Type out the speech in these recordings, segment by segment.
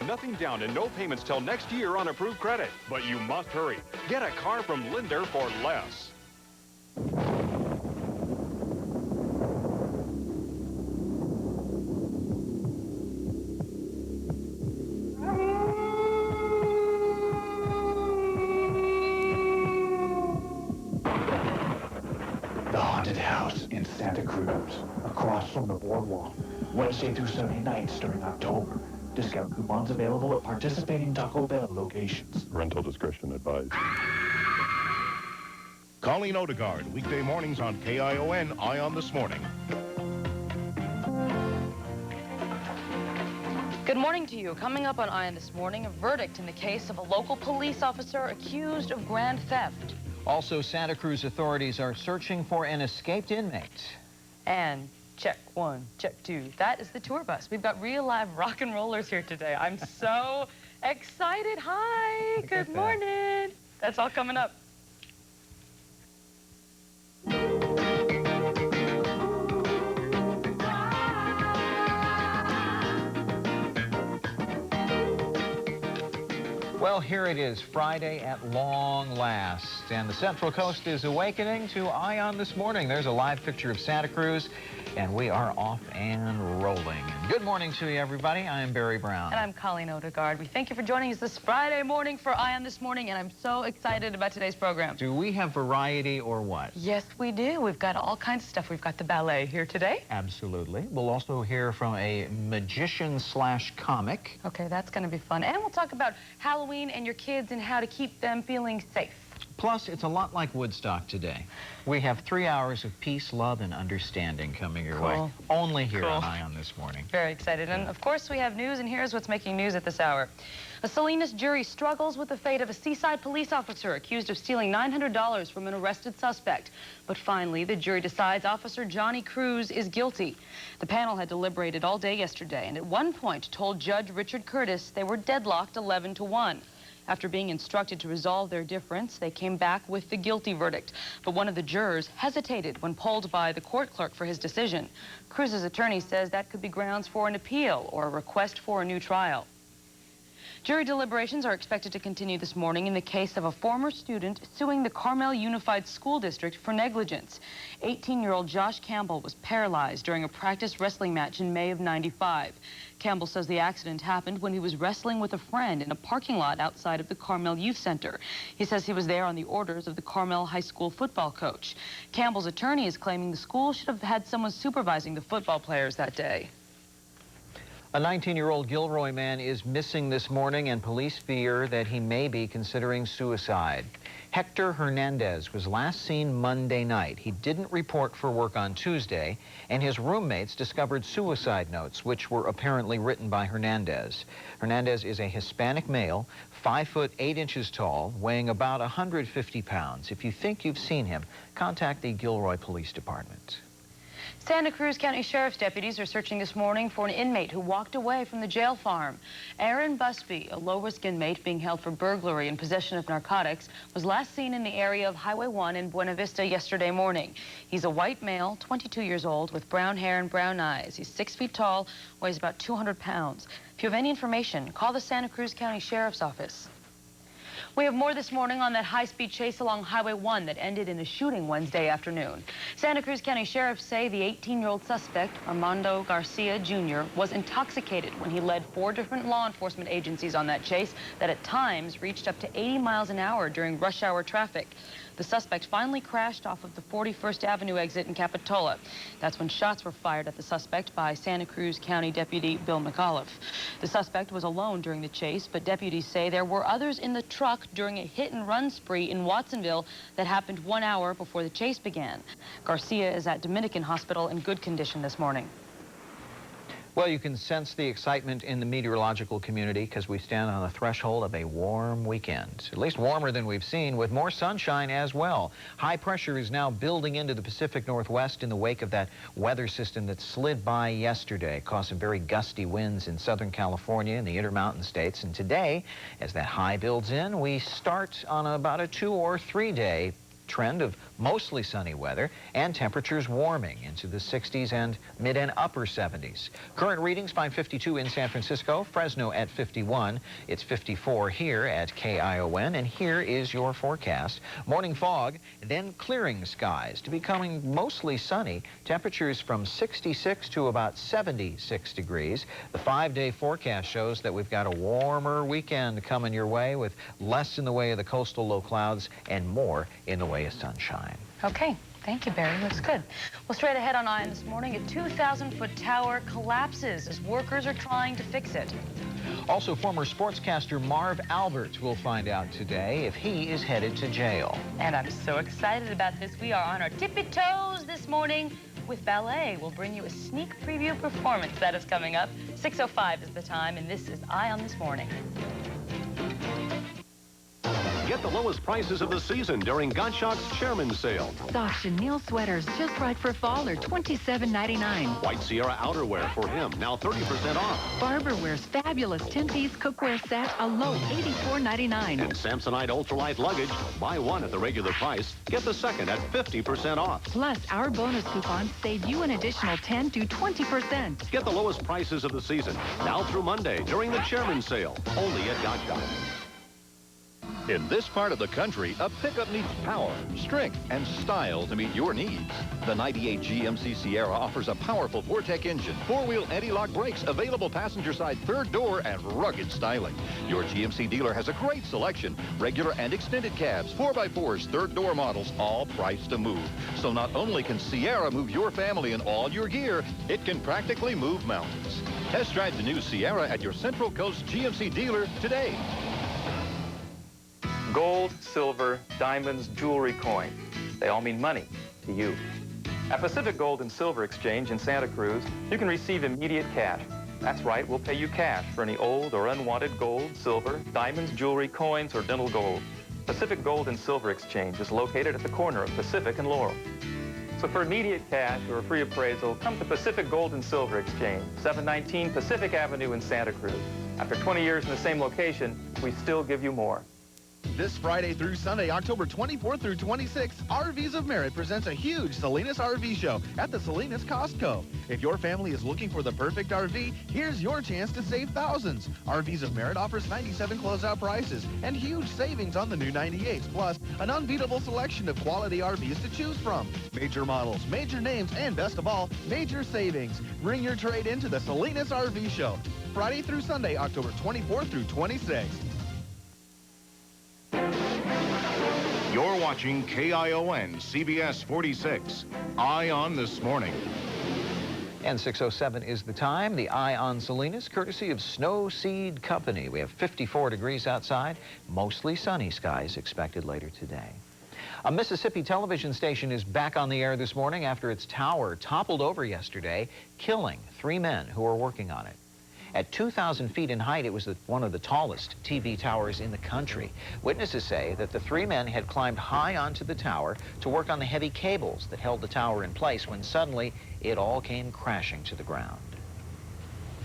Nothing down and no payments till next year on approved credit. But you must hurry. Get a car from Linder for less. The haunted house in Santa Cruz, across from the boardwalk, Wednesday through Sunday nights during October. Discount coupons available at participating Taco Bell locations. Rental discretion advised. Colleen Odegaard, weekday mornings on KION, Eye on This Morning. Good morning to you. Coming up on Eye on This Morning, a verdict in the case of a local police officer accused of grand theft. Also, Santa Cruz authorities are searching for an escaped inmate. And check one, check two. That is the tour bus. We've got real live rock and rollers here today. I'm so excited. Hi, good morning. That's all coming up. Well, here it is, Friday at long last, and the Central Coast is awakening to Eye on This Morning. There's a live picture of Santa Cruz, and we are off and rolling. Good morning to you, everybody. I am Barry Brown. And I'm Colleen Odegaard. We thank you for joining us this Friday morning for Eye on This Morning, and I'm so excited about today's program. Do we have variety or what? Yes, we do. We've got all kinds of stuff. We've got the ballet here today. Absolutely. We'll also hear from a magician/comic. Okay, that's going to be fun. And we'll talk about Halloween and your kids and how to keep them feeling safe. Plus, it's a lot like Woodstock today. We have 3 hours of peace, love, and understanding coming your way. Only here on Eye on This Morning. Very excited. And, of course, we have news, and here's what's making news at this hour. A Salinas jury struggles with the fate of a Seaside police officer accused of stealing $900 from an arrested suspect. But finally, the jury decides Officer Johnny Cruz is guilty. The panel had deliberated all day yesterday, and at one point told Judge Richard Curtis they were deadlocked 11-1. After being instructed to resolve their difference, they came back with the guilty verdict. But one of the jurors hesitated when polled by the court clerk for his decision. Cruz's attorney says that could be grounds for an appeal or a request for a new trial. Jury deliberations are expected to continue this morning in the case of a former student suing the Carmel Unified School District for negligence. 18-year-old Josh Campbell was paralyzed during a practice wrestling match in May of '95. Campbell says the accident happened when he was wrestling with a friend in a parking lot outside of the Carmel Youth Center. He says he was there on the orders of the Carmel High School football coach. Campbell's attorney is claiming the school should have had someone supervising the football players that day. A 19-year-old Gilroy man is missing this morning, and police fear that he may be considering suicide. Hector Hernandez was last seen Monday night. He didn't report for work on Tuesday, and his roommates discovered suicide notes, which were apparently written by Hernandez. Hernandez is a Hispanic male, 5 foot 8 inches tall, weighing about 150 pounds. If you think you've seen him, contact the Gilroy Police Department. Santa Cruz County Sheriff's deputies are searching this morning for an inmate who walked away from the jail farm. Aaron Busby, a low-risk inmate being held for burglary and possession of narcotics, was last seen in the area of Highway 1 in Buena Vista yesterday morning. He's a white male, 22 years old, with brown hair and brown eyes. He's 6 feet tall, weighs about 200 pounds. If you have any information, call the Santa Cruz County Sheriff's Office. We have more this morning on that high-speed chase along Highway 1 that ended in a shooting Wednesday afternoon. Santa Cruz County sheriffs say the 18-year-old suspect, Armando Garcia Jr., was intoxicated when he led 4 different law enforcement agencies on that chase that at times reached up to 80 miles an hour during rush hour traffic. The suspect finally crashed off of the 41st Avenue exit in Capitola. That's when shots were fired at the suspect by Santa Cruz County Deputy Bill McAuliffe. The suspect was alone during the chase, but deputies say there were others in the truck during a hit-and-run spree in Watsonville that happened 1 hour before the chase began. Garcia is at Dominican Hospital in good condition this morning. Well, you can sense the excitement in the meteorological community because we stand on the threshold of a warm weekend, at least warmer than we've seen, with more sunshine as well. High pressure is now building into the Pacific Northwest in the wake of that weather system that slid by yesterday, caused some very gusty winds in Southern California and the Intermountain states. And today, as that high builds in, we start on about a 2 or 3 day trend of Mostly sunny weather and temperatures warming into the 60s and mid and upper 70s. Current readings find 52 in San Francisco, Fresno at 51. It's 54 here at KION, and here is your forecast. Morning fog, then clearing skies to becoming mostly sunny. Temperatures from 66 to about 76 degrees. The 5-day forecast shows that we've got a warmer weekend coming your way with less in the way of the coastal low clouds and more in the way of sunshine. Okay. Thank you, Barry. Looks good. Well, straight ahead on ION this morning, a 2,000-foot tower collapses as workers are trying to fix it. Also, former sportscaster Marv Albert will find out today if he is headed to jail. And I'm so excited about this. We are on our tippy toes this morning with ballet. We'll bring you a sneak preview performance that is coming up. 6:05 is the time, and this is ION this morning. Get the lowest prices of the season during Gottschalk's Chairman's Sale. Soft chenille sweaters just right for fall are $27.99. White Sierra outerwear for him, now 30% off. Barberware's fabulous 10-piece cookware set, a low $84.99. And Samsonite ultralight luggage, buy one at the regular price, get the second at 50% off. Plus, our bonus coupons save you an additional 10 to 20%. Get the lowest prices of the season, now through Monday during the Chairman's Sale, only at Gottschalk. In this part of the country, a pickup needs power, strength, and style to meet your needs. The 98 GMC Sierra offers a powerful Vortec engine, four-wheel anti-lock brakes, available passenger side third door, and rugged styling. Your GMC dealer has a great selection, regular and extended cabs, 4x4s, third door models, all priced to move. So not only can Sierra move your family and all your gear, it can practically move mountains. Test drive the new Sierra at your Central Coast GMC dealer today. Gold, silver, diamonds, jewelry, coin. They all mean money to you. At Pacific Gold and Silver Exchange in Santa Cruz, you can receive immediate cash. That's right, we'll pay you cash for any old or unwanted gold, silver, diamonds, jewelry, coins, or dental gold. Pacific Gold and Silver Exchange is located at the corner of Pacific and Laurel. So for immediate cash or a free appraisal, come to Pacific Gold and Silver Exchange, 719 Pacific Avenue in Santa Cruz. After 20 years in the same location, we still give you more. This Friday through Sunday, October 24th through 26th, RVs of Merit presents a huge Salinas RV show at the Salinas Costco. If your family is looking for the perfect RV, here's your chance to save thousands. RVs of Merit offers 97 closeout prices and huge savings on the new 98s, plus an unbeatable selection of quality RVs to choose from. Major models, major names, and best of all, major savings. Bring your trade into the Salinas RV show, Friday through Sunday, October 24th through 26th. You're watching KION CBS 46. ION this morning. And 6:07 is the time. The Eye on Salinas, courtesy of Snow Seed Company. We have 54 degrees outside. Mostly sunny skies expected later today. A Mississippi television station is back on the air this morning after its tower toppled over yesterday, killing 3 men who were working on it. At 2,000 feet in height, it was one of the tallest TV towers in the country. Witnesses say that the 3 men had climbed high onto the tower to work on the heavy cables that held the tower in place when suddenly it all came crashing to the ground.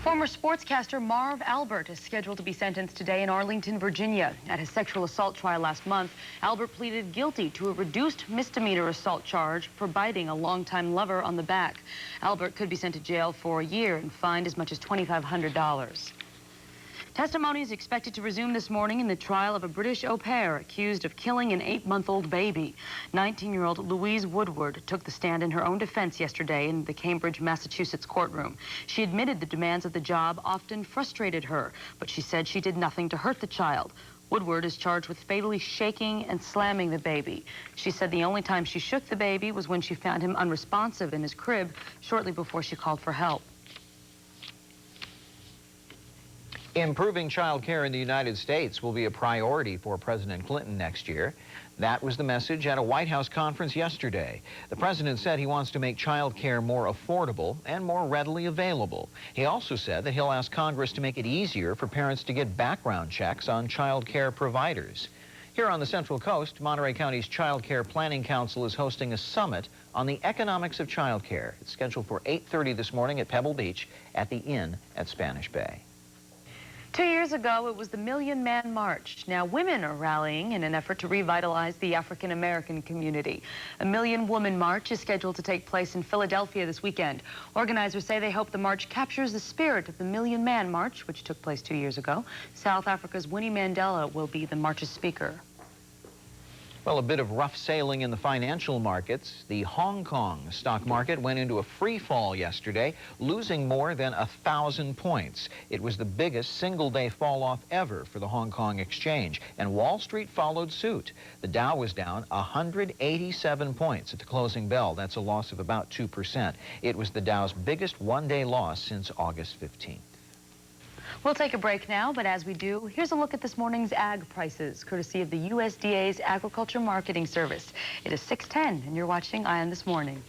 Former sportscaster Marv Albert is scheduled to be sentenced today in Arlington, Virginia. At his sexual assault trial last month, Albert pleaded guilty to a reduced misdemeanor assault charge for biting a longtime lover on the back. Albert could be sent to jail for a year and fined as much as $2,500. Testimony is expected to resume this morning in the trial of a British au pair accused of killing an 8-month-old baby. 19-year-old Louise Woodward took the stand in her own defense yesterday in the Cambridge, Massachusetts courtroom. She admitted the demands of the job often frustrated her, but she said she did nothing to hurt the child. Woodward is charged with fatally shaking and slamming the baby. She said the only time she shook the baby was when she found him unresponsive in his crib shortly before she called for help. Improving child care in the United States will be a priority for President Clinton next year. That was the message at a White House conference yesterday. The president said he wants to make child care more affordable and more readily available. He also said that he'll ask Congress to make it easier for parents to get background checks on child care providers. Here on the Central Coast, Monterey County's Child Care Planning Council is hosting a summit on the economics of child care. It's scheduled for 8:30 this morning at Pebble Beach at the Inn at Spanish Bay. 2 years ago, it was the Million Man March. Now, women are rallying in an effort to revitalize the African-American community. A Million Woman March is scheduled to take place in Philadelphia this weekend. Organizers say they hope the march captures the spirit of the Million Man March, which took place 2 years ago. South Africa's Winnie Mandela will be the march's speaker. Well, a bit of rough sailing in the financial markets. The Hong Kong stock market went into a free fall yesterday, losing more than 1,000 points. It was the biggest single-day fall-off ever for the Hong Kong exchange, and Wall Street followed suit. The Dow was down 187 points at the closing bell. That's a loss of about 2%. It was the Dow's biggest one-day loss since August 15th. We'll take a break now, but as we do, here's a look at this morning's ag prices, courtesy of the USDA's Agriculture Marketing Service. It is 6:10, and you're watching Eye on This Morning.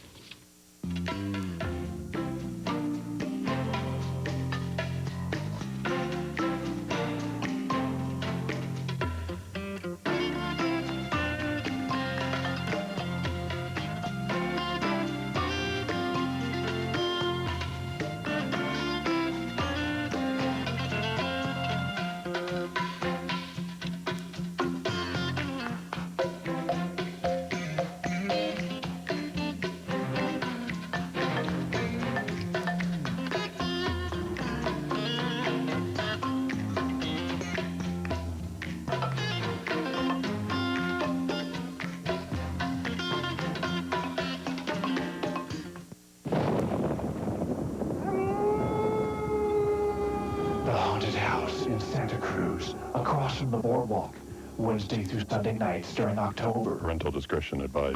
In Santa Cruz, across from the boardwalk, Wednesday through Sunday nights during October. Parental discretion advised.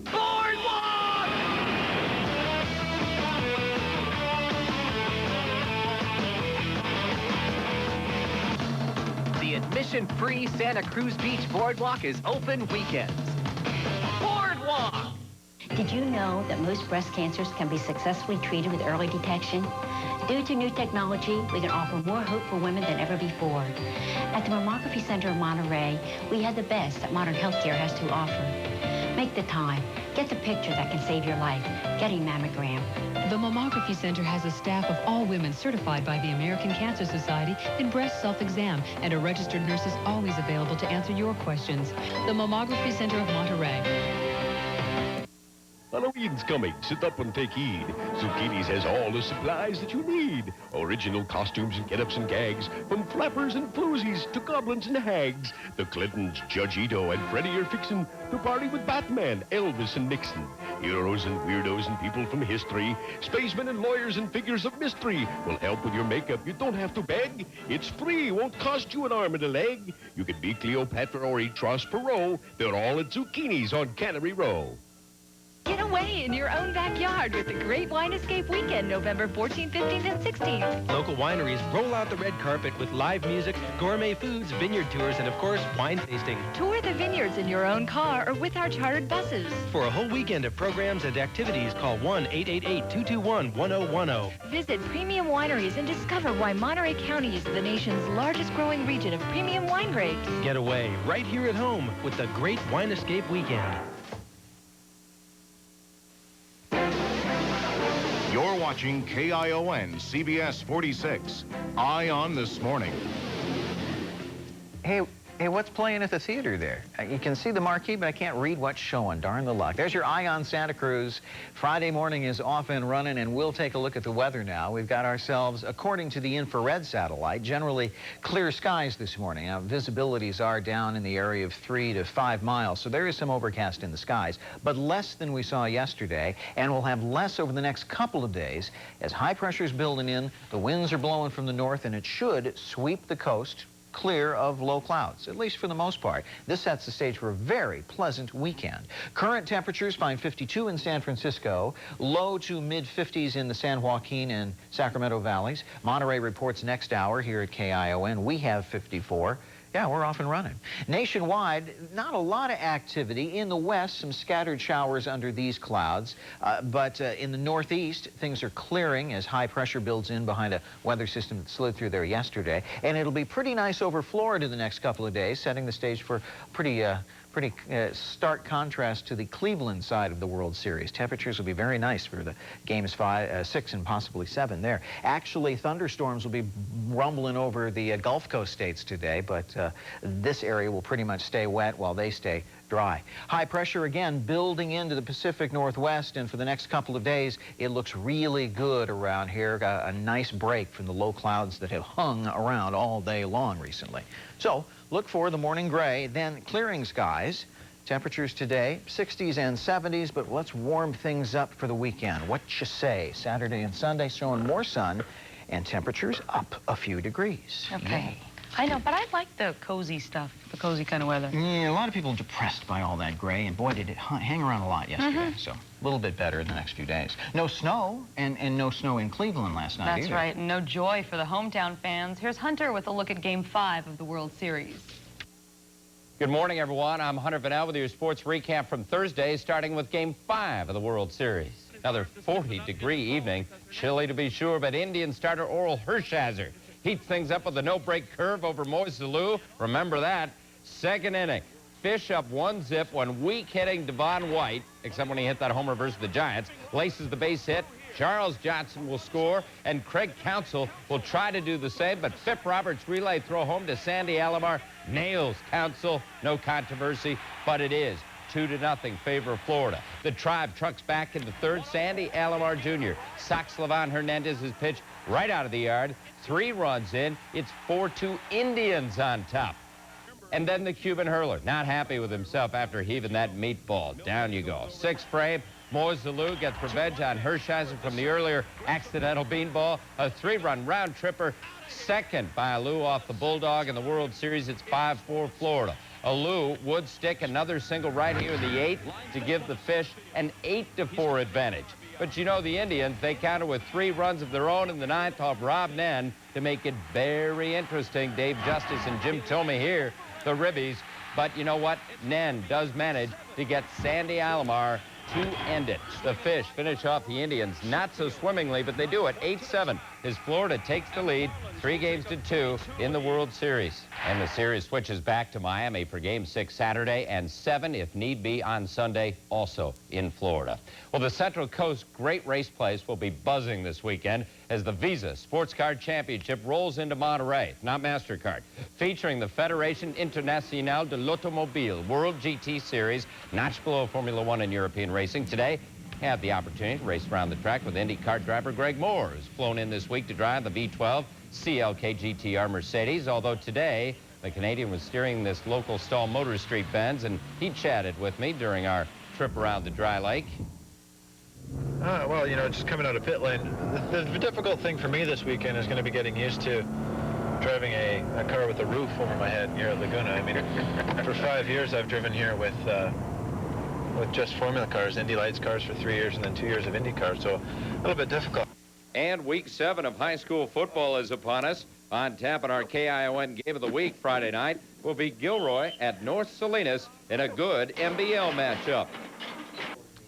Boardwalk! The admission-free Santa Cruz Beach Boardwalk is open weekends. Boardwalk! Did you know that most breast cancers can be successfully treated with early detection? Due to new technology, we can offer more hope for women than ever before. At the Mammography Center of Monterey, we have the best that modern healthcare has to offer. Make the time. Get the picture that can save your life. Get a mammogram. The Mammography Center has a staff of all women certified by the American Cancer Society in breast self-exam, and a registered nurse is always available to answer your questions. The Mammography Center of Monterey. Halloween's coming. Sit up and take heed. Zucchinis has all the supplies that you need. Original costumes and get-ups and gags. From flappers and floozies to goblins and hags. The Clintons, Judge Ito, and Freddie are fixin' to party with Batman, Elvis, and Nixon. Heroes and weirdos and people from history. Spacemen and lawyers and figures of mystery will help with your makeup. You don't have to beg. It's free. Won't cost you an arm and a leg. You can be Cleopatra or eat Perot. They're all at Zucchini's on Cannery Row. Get away in your own backyard with the Great Wine Escape Weekend, November 14th, 15th, and 16th. Local wineries roll out the red carpet with live music, gourmet foods, vineyard tours, and of course, wine tasting. Tour the vineyards in your own car or with our chartered buses. For a whole weekend of programs and activities, call 1-888-221-1010. Visit premium wineries and discover why Monterey County is the nation's largest growing region of premium wine grapes. Get away right here at home with the Great Wine Escape Weekend. You're watching KION CBS 46. Eye on This Morning. Hey, what's playing at the theater there? You can see the marquee, but I can't read what's showing. Darn the luck. There's your Eye on Santa Cruz. Friday morning is off and running, and we'll take a look at the weather now. We've got ourselves, according to the infrared satellite, generally clear skies this morning. Now, visibilities are down in the area of 3 to 5 miles, so there is some overcast in the skies, but less than we saw yesterday, and we'll have less over the next couple of days as high pressure's building in, the winds are blowing from the north, and it should sweep the coast clear of low clouds, at least for the most part. This sets the stage for a very pleasant weekend. Current temperatures find 52 in San Francisco, low to mid-50s in the San Joaquin and Sacramento valleys. Monterey reports next hour here at KION. We have 54. Yeah, we're off and running. Nationwide, not a lot of activity. In the west, some scattered showers under these clouds. But in the northeast, things are clearing as high pressure builds in behind a weather system that slid through there yesterday. And it'll be pretty nice over Florida the next couple of days, setting the stage for pretty pretty stark contrast to the Cleveland side of the World Series. Temperatures will be very nice for the games 5, 6, and possibly 7 there. Actually, thunderstorms will be rumbling over the Gulf Coast states today, but this area will pretty much stay wet while they stay dry. High pressure again building into the Pacific Northwest, and for the next couple of days it looks really good around here. Got a nice break from the low clouds that have hung around all day long recently. So look for the morning gray, then clearing skies. Temperatures today 60s and 70s, but let's warm things up for the weekend. What you say? Saturday and Sunday showing more sun and temperatures up a few degrees. Okay. I know, but I like the cozy stuff, the cozy kind of weather. Yeah, a lot of people are depressed by all that gray, and boy, did it hang around a lot yesterday. So a little bit better in the next few days. No snow, and no snow in Cleveland last night That's right, and no joy for the hometown fans. Here's Hunter with a look at Game 5 of the World Series. Good morning, everyone. I'm Hunter Vanel with your sports recap from Thursday, starting with Game 5 of the World Series. Another 40-degree evening. Chilly to be sure, but Indian starter Oral Hershiser heats things up with a no-break curve over Moise Alou. Remember that. Second inning. Fish up 1-0 when weak-hitting Devon White, except when he hit that home reverse of the Giants, laces the base hit. Charles Johnson will score, and Craig Counsell will try to do the same, but Phip Roberts' relay throw home to Sandy Alomar nails Counsell. No controversy, but it is 2-0 favor of Florida. The Tribe trucks back in the third. Sandy Alomar Jr. socks Livan Hernandez's pitch right out of the yard. 3 runs in. It's 4-2 Indians on top. And then the Cuban hurler, not happy with himself after heaving that meatball. Down you go. 6th frame. Moise Alou gets revenge on Hershiser from the earlier accidental beanball. A 3-run round tripper. Second by Alou off the Bulldog in the World Series. It's 5-4 Florida. Alou would stick another single right here in the 8th to give the Fish an 8-4 advantage. But you know the Indians, they counter with 3 runs of their own in the 9th off Rob Nen to make it very interesting. Dave Justice and Jim Thome here, the Ribbies. But you know what? Nen does manage to get Sandy Alomar to end it. The Fish finish off the Indians not so swimmingly, but they do it 8-7 as Florida takes the lead 3-2 in the World Series. And the series switches back to Miami for Game 6 Saturday and 7, if need be, on Sunday, also in Florida. Well, the Central Coast Great Race Place will be buzzing this weekend as the Visa Sports Card Championship rolls into Monterey, not MasterCard, featuring the Fédération Internationale de l'Automobile World GT Series, notch below Formula One and European racing. Today, have the opportunity to race around the track with IndyCar driver Greg Moore, who's flown in this week to drive the V12 CLK GTR Mercedes, although today the Canadian was steering this local stall Motor Street Benz, and he chatted with me during our trip around the dry lake. Well, you know, just coming out of pit lane, the difficult thing for me this weekend is going to be getting used to driving a car with a roof over my head here at Laguna. I mean, for 5 years I've driven here with just Formula cars, Indy Lights cars for 3 years, and then 2 years of Indy cars, so a little bit difficult. And Week 7 of high school football is upon us. On tap in our KION Game of the Week Friday night will be Gilroy at North Salinas in a good NBL matchup.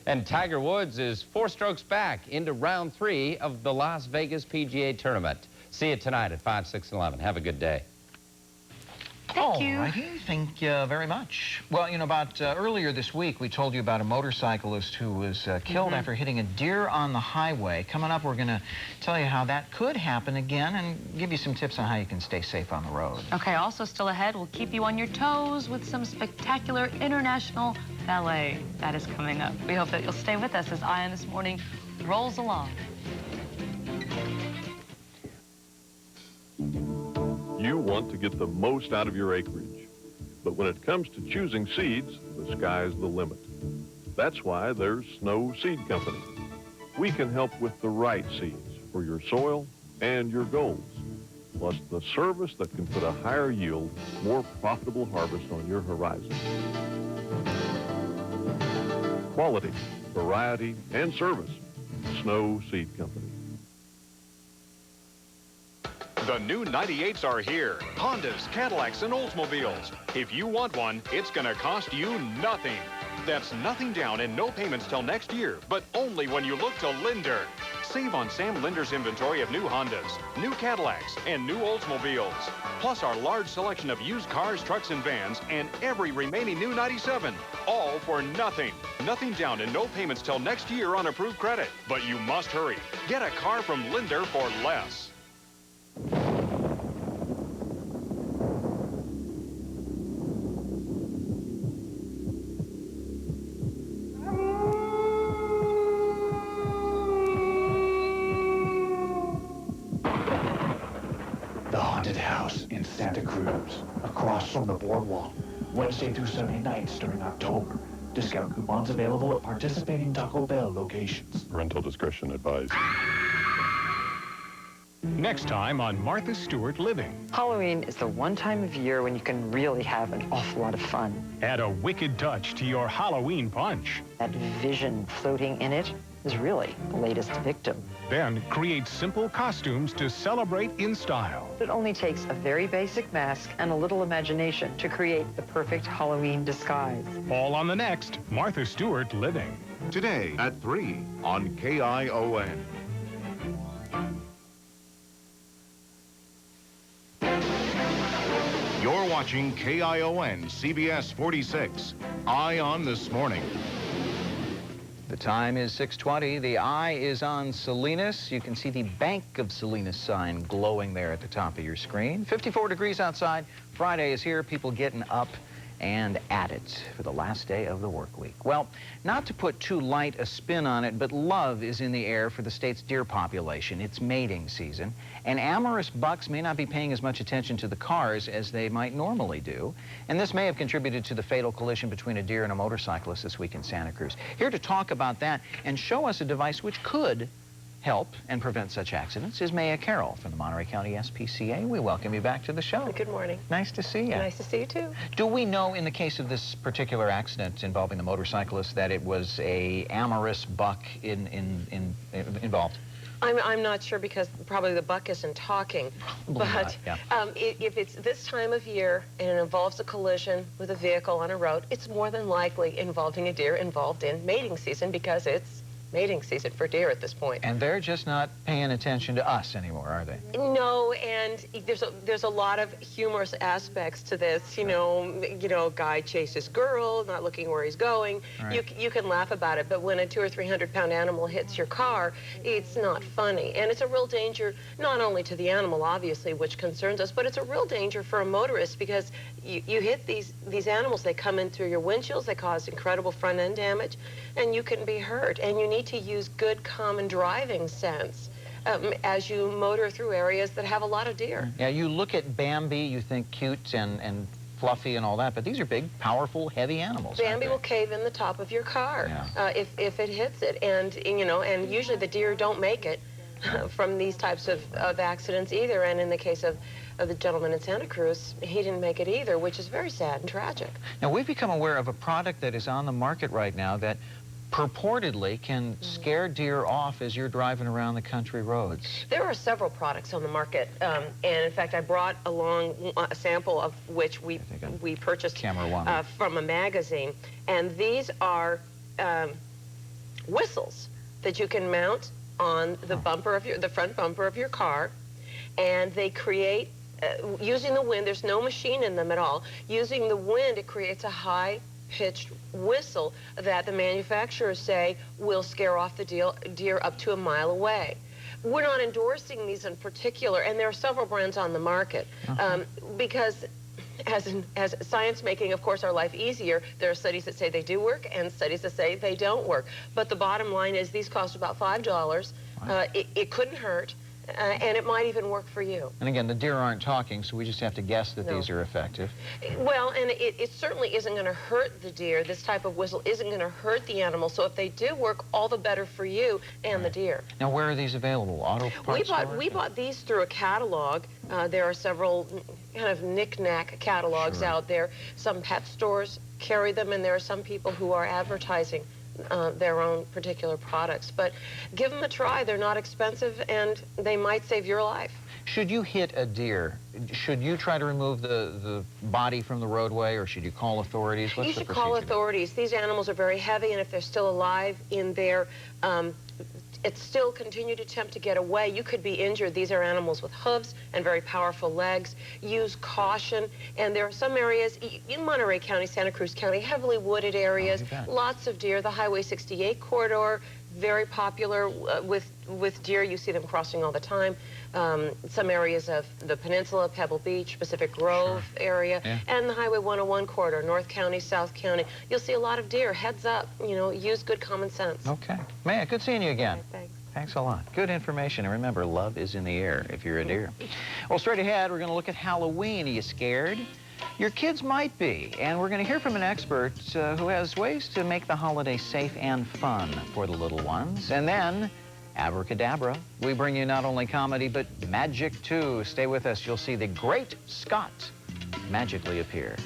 And Tiger Woods is 4 strokes back into round 3 of the Las Vegas PGA Tournament. See you tonight at 5, 6, and 11. Have a good day. Thank you. All righty, thank you very much. Well, you know, about earlier this week, we told you about a motorcyclist who was killed after hitting a deer on the highway. Coming up, we're going to tell you how that could happen again and give you some tips on how you can stay safe on the road. Okay, also still ahead, we'll keep you on your toes with some spectacular international ballet. That is coming up. We hope that you'll stay with us as Eye on This Morning rolls along. You want to get the most out of your acreage. But when it comes to choosing seeds, the sky's the limit. That's why there's Snow Seed Company. We can help with the right seeds for your soil and your goals, plus the service that can put a higher yield, more profitable harvest on your horizon. Quality, variety, and service. Snow Seed Company. The new 98s are here. Hondas, Cadillacs, and Oldsmobiles. If you want one, it's going to cost you nothing. That's nothing down and no payments till next year, but only when you look to Linder. Save on Sam Linder's inventory of new Hondas, new Cadillacs, and new Oldsmobiles. Plus our large selection of used cars, trucks, and vans, and every remaining new 97. All for nothing. Nothing down and no payments till next year on approved credit. But you must hurry. Get a car from Linder for less. The Haunted House in Santa Cruz, across from the boardwalk, Wednesday through Sunday nights during October. Discount coupons available at participating Taco Bell locations. Parental discretion advised. Next time on Martha Stewart Living. Halloween is the one time of year when you can really have an awful lot of fun. Add a wicked touch to your Halloween punch. That vision floating in it is really the latest victim. Then create simple costumes to celebrate in style. It only takes a very basic mask and a little imagination to create the perfect Halloween disguise. All on the next Martha Stewart Living. Today at 3 on KION. You're watching KION CBS 46. Eye on This Morning. The time is 6:20. The eye is on Salinas. You can see the Bank of Salinas sign glowing there at the top of your screen. 54 degrees outside. Friday is here. People getting up and at it for the last day of the work week. Well, not to put too light a spin on it, but love is in the air for the state's deer population. It's mating season, and amorous bucks may not be paying as much attention to the cars as they might normally do, and this may have contributed to the fatal collision between a deer and a motorcyclist this week in Santa Cruz. Here to talk about that and show us a device which could help and prevent such accidents is Maya Carroll from the Monterey County SPCA. We welcome you back to the show. Good morning. Nice to see you. Nice to see you, too. Do we know, in the case of this particular accident involving the motorcyclist, that it was a amorous buck involved? I'm not sure because probably the buck isn't talking. But yeah. If it's this time of year and it involves a collision with a vehicle on a road, it's more than likely involving a deer involved in mating season because it's mating season for deer at this point. And they're just not paying attention to us anymore, are they? No, and there's a lot of humorous aspects to this. You know, guy chases girl, not looking where he's going. Right. You can laugh about it, but when a 200- or 300-pound animal hits your car, it's not funny, and it's a real danger not only to the animal, obviously, which concerns us, but it's a real danger for a motorist because you hit these animals. They come in through your windshields. They cause incredible front-end damage, and you can be hurt. And you need to use good common driving sense as you motor through areas that have a lot of deer. Yeah, you look at Bambi, you think cute and fluffy and all that, but these are big, powerful, heavy animals. Bambi will cave in the top of your car if it hits it, and usually the deer don't make it from these types of accidents either. And in the case of the gentleman in Santa Cruz, he didn't make it either, which is very sad and tragic. Now, we've become aware of a product that is on the market right now that purportedly can scare deer off as you're driving around the country roads. There are several products on the market, and in fact, I brought along a sample of which we purchased from a magazine, and these are whistles that you can mount on the bumper of the front bumper of your car, and they create using the wind. There's no machine in them at all. Using the wind, it creates a high-pitched whistle that the manufacturers say will scare off the deer up to a mile away. We're not endorsing these in particular, and there are several brands on the market because as science making, of course, our life easier, there are studies that say they do work and studies that say they don't work. But the bottom line is these cost about $5. It couldn't hurt. And it might even work for you. And again, the deer aren't talking, so we just have to guess that these are effective. Well, and it certainly isn't going to hurt the deer. This type of whistle isn't going to hurt the animal. So if they do work, all the better for you and the deer. Now, where are these available? Auto parts stores? We bought these through a catalog. There are several kind of knick-knack catalogs out there. Some pet stores carry them, and there are some people who are advertising their own particular products. But give them a try. They're not expensive, and they might save your life. Should you hit a deer, should you try to remove the body from the roadway, or should you call authorities? What's you should call authorities. These animals are very heavy, and if they're still alive in their still continue to attempt to get away, you could be injured. These are animals with hooves and very powerful legs. Use caution. And there are some areas in Monterey County, Santa Cruz County, heavily wooded areas, lots of deer. The Highway 68 corridor, very popular with deer. You see them crossing all the time. Some areas of the peninsula, Pebble Beach, Pacific Grove area, and the Highway 101 corridor, North County, South County. You'll see a lot of deer. Heads up, you know, use good common sense. Okay. Maya, good seeing you again. Okay, thanks. Thanks a lot. Good information. And remember, love is in the air if you're a deer. Well, straight ahead, we're going to look at Halloween. Are you scared? Your kids might be, and we're going to hear from an expert who has ways to make the holiday safe and fun for the little ones. And then, abracadabra, we bring you not only comedy, but magic, too. Stay with us. You'll see the Great Scott magically appear.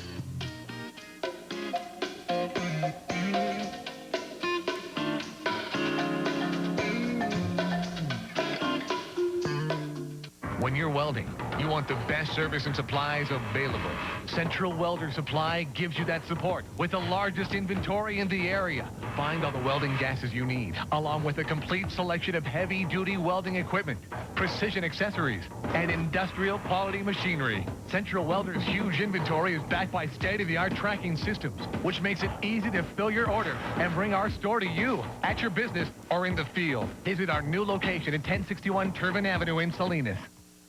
When you're welding, you want the best service and supplies available. Central Welder Supply gives you that support with the largest inventory in the area. Find all the welding gases you need, along with a complete selection of heavy-duty welding equipment, precision accessories, and industrial quality machinery. Central Welder's huge inventory is backed by state-of-the-art tracking systems, which makes it easy to fill your order and bring our store to you at your business or in the field. Visit our new location at 1061 Turbine Avenue in Salinas.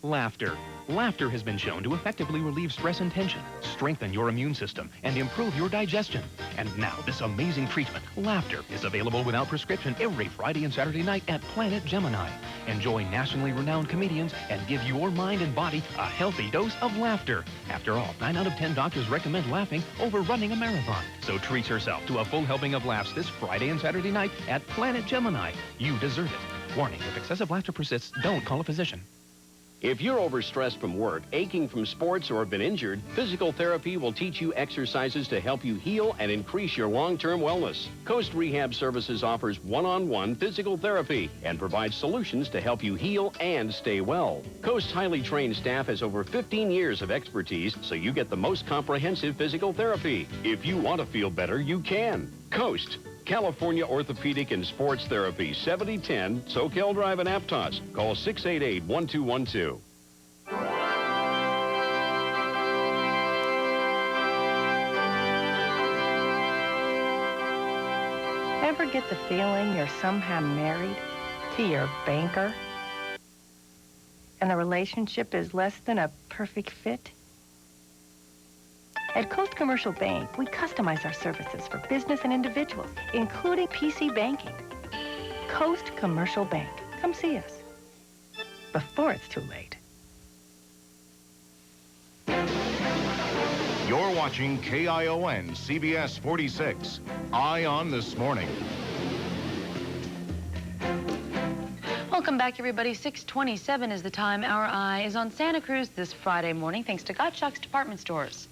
Laughter. Laughter has been shown to effectively relieve stress and tension, strengthen your immune system, and improve your digestion. And now, this amazing treatment, Laughter, is available without prescription every Friday and Saturday night at Planet Gemini. Enjoy nationally renowned comedians and give your mind and body a healthy dose of laughter. After all, 9 out of 10 doctors recommend laughing over running a marathon. So treat yourself to a full helping of laughs this Friday and Saturday night at Planet Gemini. You deserve it. Warning, if excessive laughter persists, don't call a physician. If you're overstressed from work, aching from sports, or have been injured, physical therapy will teach you exercises to help you heal and increase your long-term wellness. Coast Rehab Services offers one-on-one physical therapy and provides solutions to help you heal and stay well. Coast's highly trained staff has over 15 years of expertise, so you get the most comprehensive physical therapy. If you want to feel better, you can. Coast. California Orthopedic and Sports Therapy, 7010 Soquel Drive in Aptos. Call 688-1212. Ever get the feeling you're somehow married to your banker? And the relationship is less than a perfect fit? At Coast Commercial Bank, we customize our services for business and individuals, including PC banking. Coast Commercial Bank. Come see us before it's too late. You're watching KION CBS 46. Eye on This Morning. Welcome back, everybody. 6:27 is the time. Our eye is on Santa Cruz this Friday morning, thanks to Gottschalk's Department Stores.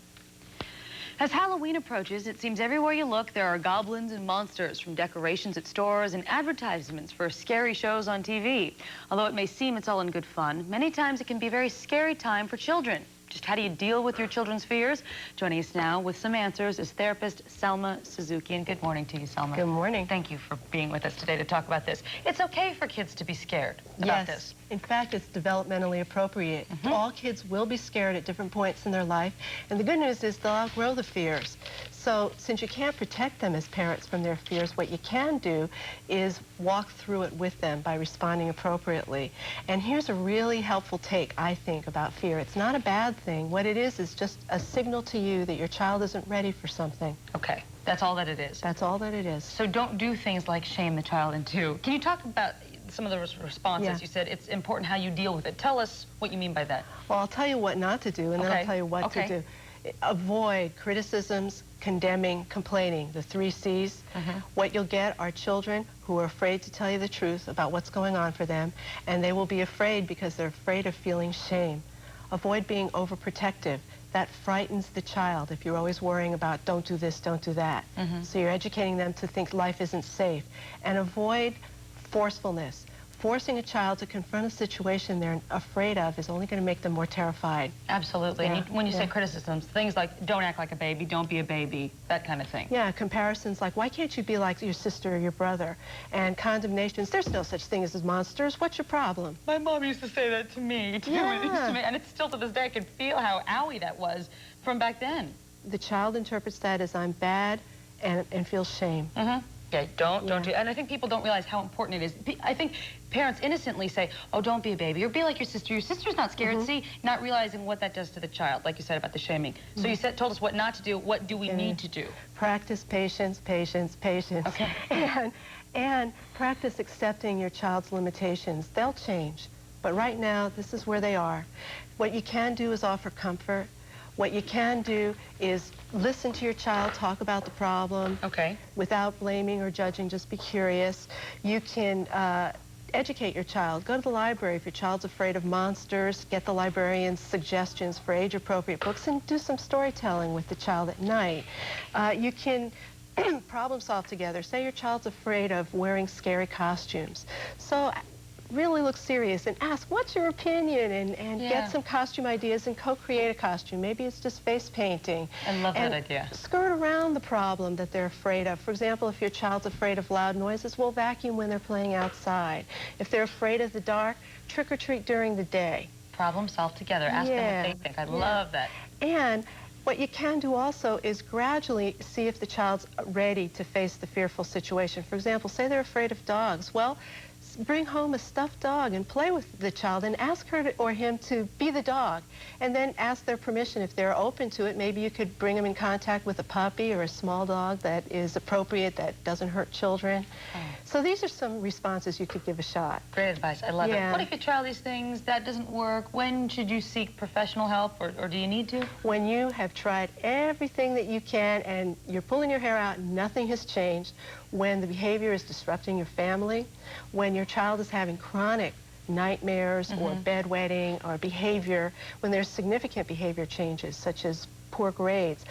As Halloween approaches, it seems everywhere you look, there are goblins and monsters, from decorations at stores and advertisements for scary shows on TV. Although it may seem it's all in good fun, many times it can be a very scary time for children. Just how do you deal with your children's fears? Joining us now with some answers is therapist Selma Suzuki. And good morning to you, Selma. Good morning. Thank you for being with us today to talk about this. It's okay for kids to be scared about this. In fact, it's developmentally appropriate. All kids will be scared at different points in their life. And the good news is they'll outgrow the fears. So since you can't protect them as parents from their fears, what you can do is walk through it with them by responding appropriately. And here's a really helpful take, I think, about fear. It's not a bad thing. What it is just a signal to you that your child isn't ready for something. Okay, that's all that it is. That's all that it is. So don't do things like shame the child into. Can you talk about some of the responses? Yeah. You said it's important how you deal with it. Tell us what you mean by that. Well, I'll tell you what not to do, and then I'll tell you what to do. Avoid criticisms, condemning, complaining, the 3 C's. What you'll get are children who are afraid to tell you the truth about what's going on for them, and they will be afraid because they're afraid of feeling shame. Avoid being overprotective. That frightens the child if you're always worrying about don't do this, don't do that. So you're educating them to think life isn't safe. And avoid forcefulness. forcing a child to confront a situation they're afraid of is only going to make them more terrified. Absolutely. Yeah. And when you say criticisms, things like don't act like a baby, don't be a baby, that kind of thing. Yeah, comparisons like, why can't you be like your sister or your brother? And condemnations, there's no such thing as monsters. What's your problem? My mom used to say that to me, too. Yeah. And it's still to this day, I can feel how owie that was from back then. The child interprets that as I'm bad and feels shame. Okay, don't do. And I think people don't realize how important it is. I think parents innocently say, oh, don't be a baby, or be like your sister. Your sister's not scared. See, not realizing what that does to the child, like you said about the shaming. So you told us what not to do. What do we need to do? Practice patience, patience, patience. Okay. And practice accepting your child's limitations. They'll change. But right now, this is where they are. What you can do is offer comfort. What you can do is listen to your child, talk about the problem. Okay. Without blaming or judging, just be curious. You can educate your child. Go to the library if your child's afraid of monsters. Get the librarian's suggestions for age-appropriate books and do some storytelling with the child at night. You can problem solve together. Say your child's afraid of wearing scary costumes. So really look serious and ask, what's your opinion? And get some costume ideas and co-create a costume. Maybe it's just face painting. I love that idea. Skirt around the problem that they're afraid of. For example, if your child's afraid of loud noises, we'll vacuum when they're playing outside. If they're afraid of the dark, trick or treat during the day. Problem solve together. Ask them what they think. I love that. And what you can do also is gradually see if the child's ready to face the fearful situation. For example, say they're afraid of dogs. Well, bring home a stuffed dog and play with the child and ask her or him to be the dog, and then ask their permission. If they're open to it, maybe you could bring them in contact with a puppy or a small dog that is appropriate, that doesn't hurt children. So these are some responses you could give a shot. Great advice. I love it. What if you try these things, that doesn't work? When should you seek professional help, or do you need to? When you have tried everything that you can and you're pulling your hair out and nothing has changed, when the behavior is disrupting your family, when your child is having chronic nightmares or bedwetting or behavior, when there's significant behavior changes such as poor grades,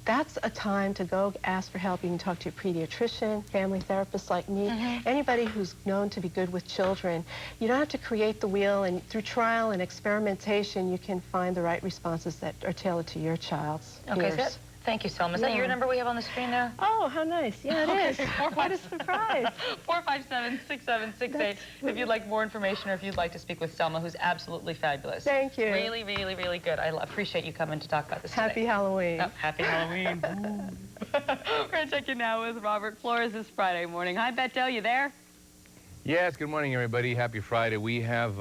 that's a time to go ask for help. You can talk to your pediatrician, family therapist like me, anybody who's known to be good with children. You don't have to create the wheel, and through trial and experimentation, you can find the right responses that are tailored to your child's fears. Thank you, Selma. Is that your number we have on the screen there? Oh, how nice. Yeah, it is. What a surprise. 457-6768 if you'd like more information or if you'd like to speak with Selma, who's absolutely fabulous. Thank you. Really, really, really good. I appreciate you coming to talk about this Happy today. Halloween. Oh, happy Halloween. We're going to check in now with Robert Flores this Friday morning. Hi, Beto. You there? Yes, good morning, everybody. Happy Friday. We have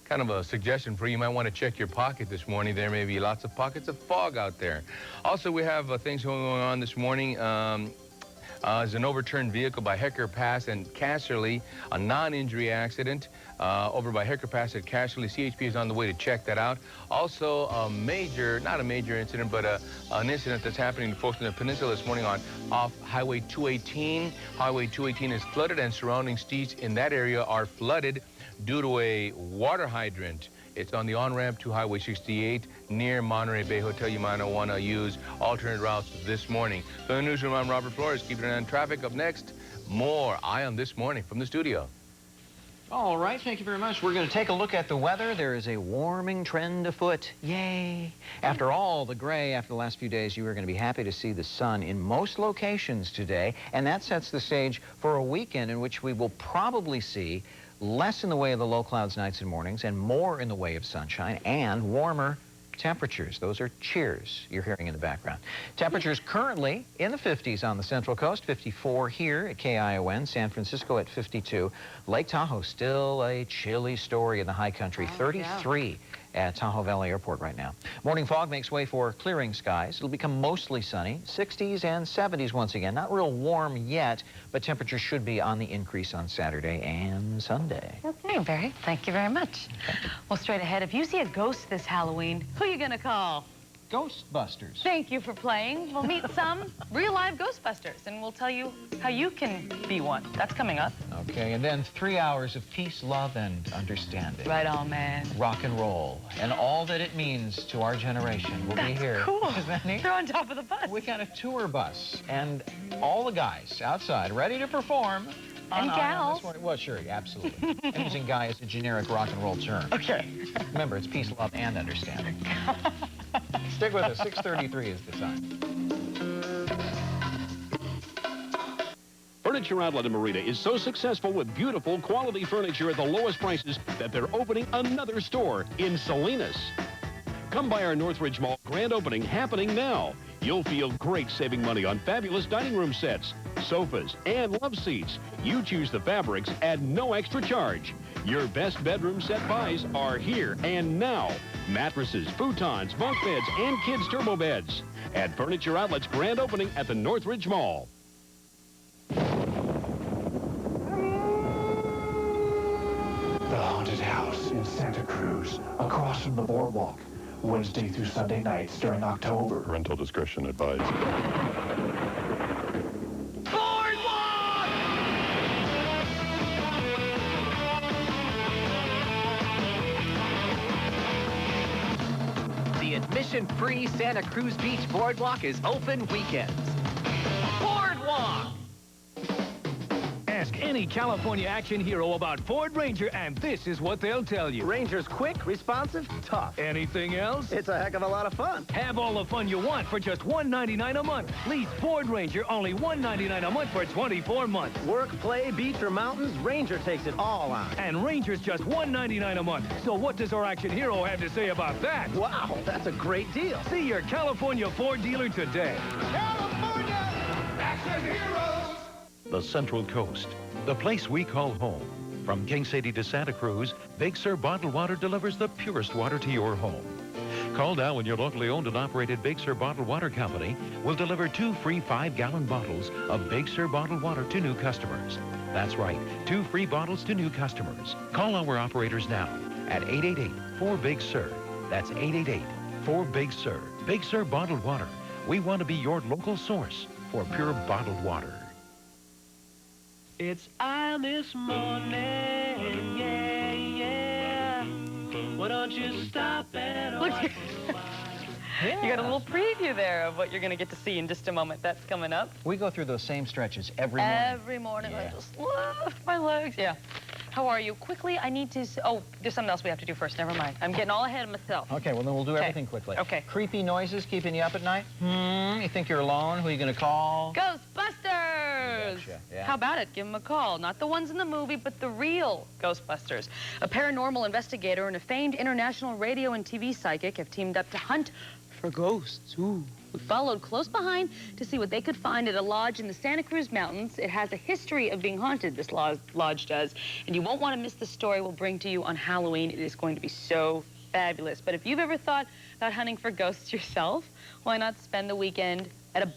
kind of a suggestion for you. You might want to check your pocket this morning. There may be lots of pockets of fog out there. Also, we have things going on this morning. There's an overturned vehicle by Hecker Pass and Casserly, a non-injury accident over by Hecker Pass at Casserly. CHP is on the way to check that out. Also, not a major incident, but an incident that's happening to folks in the peninsula this morning off Highway 218. Highway 218 is flooded, and surrounding streets in that area are flooded due to a water hydrant. It's on the on-ramp to Highway 68 near Monterey Bay Hotel. You might want to use alternate routes this morning. For the newsroom, I'm Robert Flores. Keeping an eye on traffic. Up next, more Eye on This Morning from the studio. All right, thank you very much. We're going to take a look at the weather. There is a warming trend afoot. Yay! After all the gray after the last few days, you are going to be happy to see the sun in most locations today, and that sets the stage for a weekend in which we will probably see less in the way of the low clouds nights and mornings and more in the way of sunshine and warmer temperatures. Those are cheers you're hearing in the background. Temperatures currently in the 50s on the Central Coast, 54 here at KION, San Francisco at 52. Lake Tahoe still a chilly story in the high country, 33 at Tahoe Valley Airport right now. Morning fog makes way for clearing skies. It'll become mostly sunny, 60s and 70s once again. Not real warm yet, but temperatures should be on the increase on Saturday and Sunday. Okay, thank you very much. Well, straight ahead, if you see a ghost this Halloween, who are you going to call? Ghostbusters. Thank you for playing. We'll meet some real live Ghostbusters, and we'll tell you how you can be one. That's coming up. Okay, and then 3 hours of peace, love, and understanding. Right on, man. Rock and roll, and all that it means to our generation will be here. Cool. Isn't that neat? You're on top of the bus. We got a tour bus, and all the guys outside ready to perform And gals. Well, sure, absolutely. I'm using guy as a generic rock and roll term. Okay. Remember, it's peace, love, and understanding. Stick with us. 6:33 is the time. Furniture Outlet in Marina is so successful with beautiful quality furniture at the lowest prices that they're opening another store in Salinas. Come by our Northridge Mall grand opening happening now. You'll feel great saving money on fabulous dining room sets, sofas, and love seats. You choose the fabrics at no extra charge. Your best bedroom set buys are here and now. Mattresses, futons, bunk beds, and kids' turbo beds. At Furniture Outlet's grand opening at the Northridge Mall. The Haunted House in Santa Cruz, across from the boardwalk. Wednesday through Sunday nights during October. Parental discretion advised. The admission-free Santa Cruz Beach Boardwalk is open weekends. Boardwalk! Ask any California action hero about Ford Ranger, and this is what they'll tell you. Ranger's quick, responsive, tough. Anything else? It's a heck of a lot of fun. Have all the fun you want for just $199 a month. Lease Ford Ranger, only $199 a month for 24 months. Work, play, beach, or mountains, Ranger takes it all on. And Ranger's just $199 a month. So what does our action hero have to say about that? Wow, that's a great deal. See your California Ford dealer today. California Action Heroes! The Central Coast, the place we call home. From King City to Santa Cruz, Big Sur Bottled Water delivers the purest water to your home. Call now and your locally owned and operated Big Sur Bottled Water Company will deliver 2 free 5-gallon bottles of Big Sur Bottled Water to new customers. That's right, 2 free bottles to new customers. Call our operators now at 888-4-BIG-SUR. That's 888-4-BIG-SUR. Big Sur Bottled Water. We want to be your local source for pure bottled water. It's I this morning, yeah, yeah. Why don't you stop at all? You got a little preview there of what you're going to get to see in just a moment. That's coming up. We go through those same stretches every morning. Every morning. Yeah. I just love my legs. Yeah. How are you? Quickly, I need to... Oh, there's something else we have to do first. Never mind. I'm getting all ahead of myself. Okay, well, then we'll do everything quickly. Okay. Creepy noises keeping you up at night? You think you're alone? Who are you going to call? Ghostbusters! Gotcha. Yeah. How about it? Give them a call. Not the ones in the movie, but the real Ghostbusters. A paranormal investigator and a famed international radio and TV psychic have teamed up to hunt for ghosts. Ooh. We followed close behind to see what they could find at a lodge in the Santa Cruz Mountains. It has a history of being haunted, this lodge does. And you won't want to miss the story we'll bring to you on Halloween. It is going to be so fabulous. But if you've ever thought about hunting for ghosts yourself, why not spend the weekend at a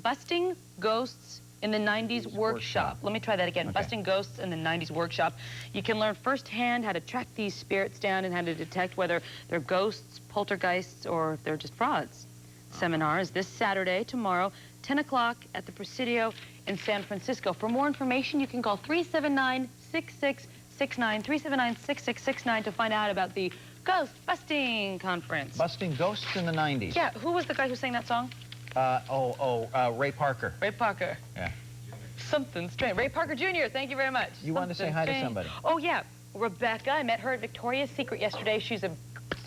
Busting Ghosts in the 90s workshop. Let me try that again. Okay. Busting Ghosts in the 90s workshop. You can learn firsthand how to track these spirits down and how to detect whether they're ghosts, poltergeists, or if they're just frauds. Seminar is this Saturday, tomorrow, 10 o'clock at the Presidio in San Francisco. For more information, you can call 379-6669, 379-6669 to find out about the Ghost Busting Conference. Busting Ghosts in the 90s. Yeah, who was the guy who sang that song? Ray Parker. Ray Parker. Yeah. Something strange. Ray Parker Jr., thank you very much. You wanted to say hi to somebody. Oh, yeah. Rebecca. I met her at Victoria's Secret yesterday. She's an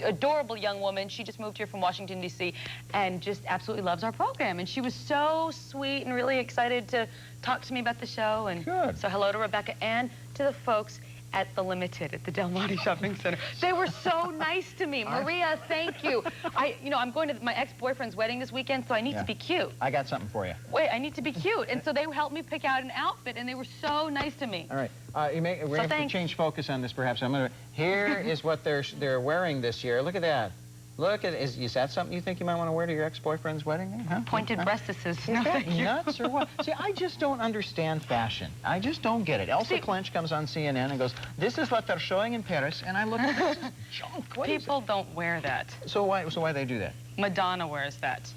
adorable young woman. She just moved here from Washington, D.C. and just absolutely loves our program. And she was so sweet and really excited to talk to me about the show. And good. So hello to Rebecca and to the folks at the Limited at the Del Monte Shopping Center. They were so nice to me. Maria, thank you. I'm going to my ex-boyfriend's wedding this weekend, so I need to be cute. I got something for you. Wait, I need to be cute. And so they helped me pick out an outfit, and they were so nice to me. All right. We're going to have to change focus on this, perhaps. Here is what they're wearing this year. Look at that. Look at is that something you think you might want to wear to your ex-boyfriend's wedding? Huh? Pointed breastises. Is that nuts or what? See, I just don't understand fashion. I just don't get it. Elsa Clench comes on CNN and goes, "This is what they're showing in Paris," and I look at this junk. People don't wear that. So why they do that? Madonna wears that.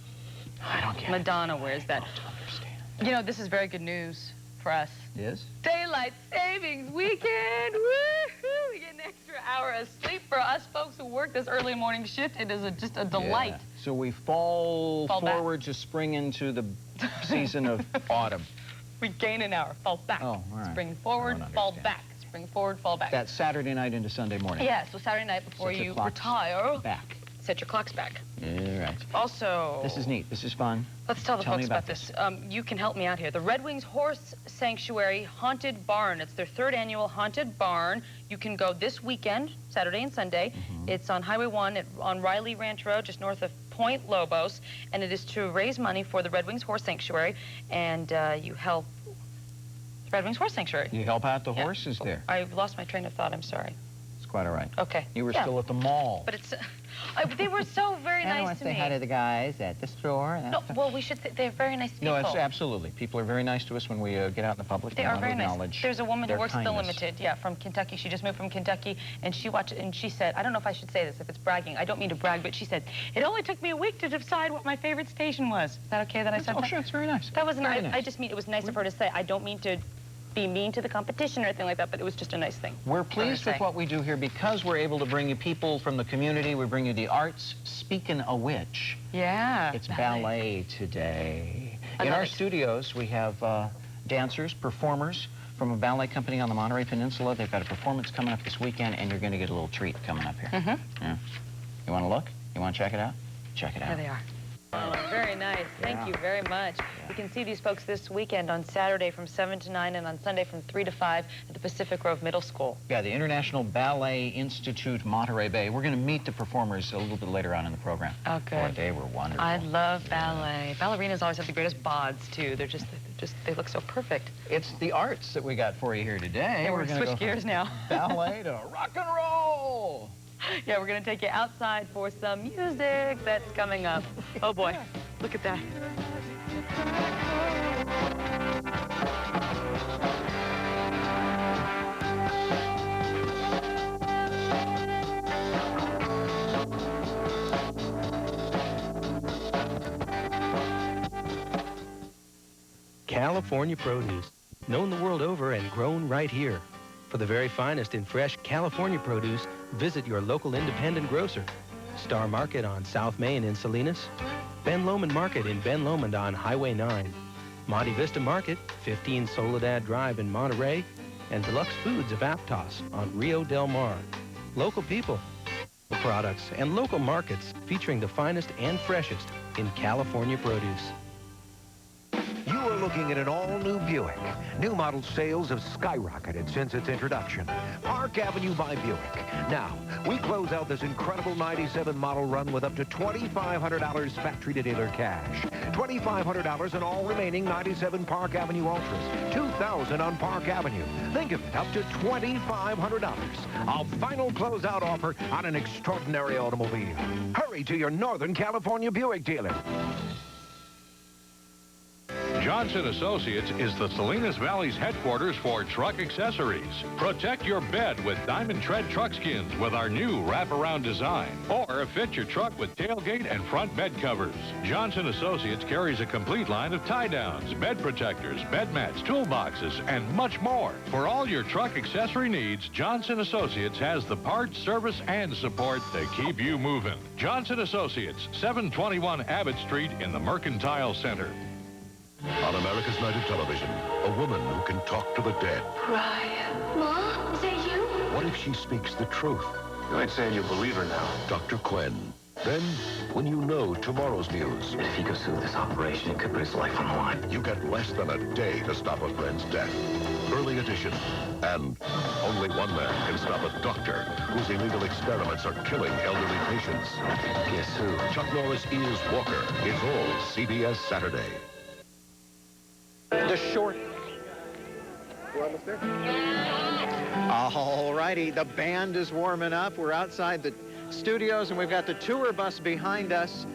I don't get it. Madonna wears that. I don't understand. You know, this is very good news for us. Yes? Daylight savings weekend. Woohoo! We get an extra hour of sleep for us folks who work this early morning shift. It is just a delight. Yeah. So we fall forward to spring into the season of autumn. We gain an hour, fall back. Oh, all right. Spring forward, fall back. Spring forward, fall back. That's Saturday night into Sunday morning. Yeah, so Saturday night before Set your you clocks retire. back. Set your clocks back. All right. Also... This is neat. This is fun. Let's tell the me folks about this. You can help me out here. The Red Wings Horse Sanctuary Haunted Barn. It's their 3rd annual Haunted Barn. You can go this weekend, Saturday and Sunday. It's on Highway 1 on Riley Ranch Road, just north of Point Lobos. And it is to raise money for the Red Wings Horse Sanctuary. And you help the Red Wings Horse Sanctuary. You help out the horses there. I lost my train of thought. I'm sorry. It's quite all right. Okay. You were still at the mall. But it's... they were so very nice to me. I want to say hi to the guys at the store. No, well, we should. They're very nice people. No, it's absolutely. People are very nice to us when we get out in the public. They are very nice. There's a woman who works at the kindness. Limited, yeah, from Kentucky. She just moved from Kentucky, and she watched it, and she said, I don't know if I should say this, if it's bragging. I don't mean to brag, but she said, it only took me a week to decide what my favorite station was. Is that okay that I said that? Oh, sure, it's very nice. That wasn't, very nice. I just mean it was nice of her to say. I don't mean to be mean to the competition or anything like that, but it was just a nice thing. We're pleased with what we do here because we're able to bring you people from the community. We bring you the arts. Speaking of which, it's ballet today. In our studios, we have dancers, performers from a ballet company on the Monterey Peninsula. They've got a performance coming up this weekend, and you're going to get a little treat coming up here. Yeah. You want to look? You want to check it out? Check it out. There they are. Oh, very nice. Thank you very much. You can see these folks this weekend on Saturday from 7 to 9 and on Sunday from 3 to 5 at the Pacific Grove Middle School. Yeah, the International Ballet Institute, Monterey Bay. We're going to meet the performers a little bit later on in the program. Oh, good. Boy, they were wonderful. I love ballet. Ballerinas always have the greatest bods, too. They look so perfect. It's the arts that we got for you here today. Yeah, we're going to switch gears now. Ballet to rock and roll. Yeah, we're going to take you outside for some music that's coming up. Oh, boy. Look at that. California produce, known the world over and grown right here. For the very finest in fresh California produce, visit your local independent grocer. Star Market on South Main in Salinas, Ben Lomond Market in Ben Lomond on Highway 9, Monte Vista Market, 15 Soledad Drive in Monterey, and Deluxe Foods of Aptos on Rio Del Mar. Local people, products, and local markets featuring the finest and freshest in California produce. You are looking at an all-new Buick. New model sales have skyrocketed since its introduction. Park Avenue by Buick. Now, we close out this incredible 97 model run with up to $2,500 factory-to-dealer cash. $2,500 on all remaining 97 Park Avenue Ultras. $2,000 on Park Avenue. Think of it, up to $2,500. A final closeout offer on an extraordinary automobile. Hurry to your Northern California Buick dealer. Johnson Associates is the Salinas Valley's headquarters for truck accessories. Protect your bed with diamond tread truck skins with our new wraparound design. Or fit your truck with tailgate and front bed covers. Johnson Associates carries a complete line of tie-downs, bed protectors, bed mats, toolboxes, and much more. For all your truck accessory needs, Johnson Associates has the parts, service, and support to keep you moving. Johnson Associates, 721 Abbott Street in the Mercantile Center. On America's Night of Television, a woman who can talk to the dead. Ryan. Mom, is that you? What if she speaks the truth? You ain't saying you believe her now. Dr. Quinn. Then, when you know tomorrow's news. If he goes through this operation, it could put his life on the line. You get less than a day to stop a friend's death. Early edition. And only one man can stop a doctor whose illegal experiments are killing elderly patients. Guess who? Chuck Norris is Walker. It's all CBS Saturday. The short. We're almost there. All righty, the band is warming up. We're outside the studios, and we've got the tour bus behind us.